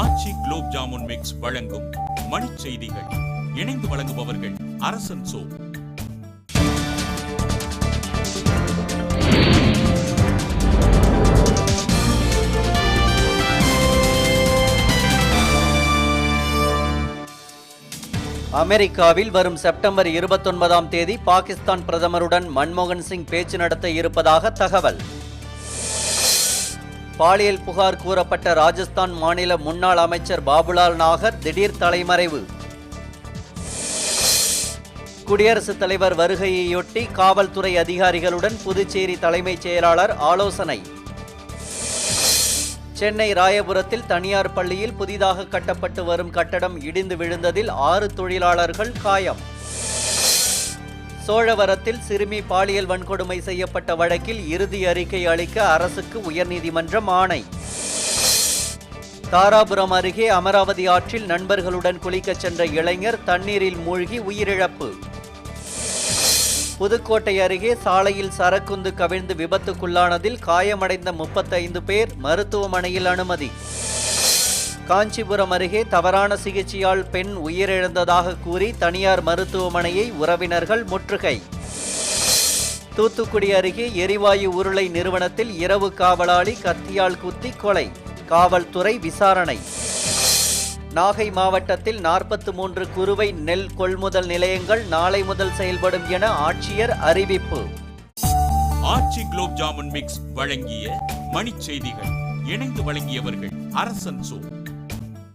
ஆச்சி gulab jamun mix வழங்கும் மணிச் செய்திகள். இணைந்து வழங்குபவர்கள் அரசன் சோ. அமெரிக்காவில் வரும் செப்டம்பர் 29ஆம் தேதி பாகிஸ்தான் பிரதமருடன் மன்மோகன் சிங் பேச்சு நடத்த இருப்பதாக தகவல். பாலியல் புகார் கூறப்பட்ட ராஜஸ்தான் மாநில முன்னாள் அமைச்சர் பாபுலால் நாகர் திடீர் தலைமறைவு. குடியரசுத் தலைவர் வருகையையொட்டி காவல்துறை அதிகாரிகளுடன் புதுச்சேரி தலைமைச் செயலாளர் ஆலோசனை. சென்னை ராயபுரத்தில் தனியார் பள்ளியில் புதிதாக கட்டப்பட்டு வரும் கட்டடம் இடிந்து விழுந்ததில் 6 தொழிலாளர்கள் காயம். சோழவரத்தில் சிறுமி பாலியல் வன்கொடுமை செய்யப்பட்ட வழக்கில் இறுதி அறிக்கை அளிக்க அரசுக்கு உயர்நீதிமன்றம் ஆணை. தாராபுரம் அருகே அமராவதி ஆற்றில் நண்பர்களுடன் குளிக்கச் சென்ற இளைஞர் தண்ணீரில் மூழ்கி உயிரிழப்பு. புதுக்கோட்டை அருகே சாலையில் சரக்குந்து கவிழ்ந்து விபத்துக்குள்ளானதில் காயமடைந்த 35 பேர் மருத்துவமனையில் அனுமதி. காஞ்சிபுரம் அருகே தவறான சிகிச்சையால் பெண் உயிரிழந்ததாக கூறி தனியார் மருத்துவமனையை உறவினர்கள் முற்றுகை. தூத்துக்குடி அருகே எரிவாயு உருளை நிறுவனத்தில் இரவு காவலாளி கத்தியால் குத்தி கொலை. காவல்துறை விசாரணை. நாகை மாவட்டத்தில் 43 குறுவை நெல் கொள்முதல் நிலையங்கள் நாளை முதல் செயல்படும் என ஆட்சியர் அறிவிப்பு. ஆச்சி குலோப் ஜாமுன் மிக்ஸ் வழங்கிய மணிச் செய்திகள். இணைந்து வழங்கியவர்கள் அரசன் சோ.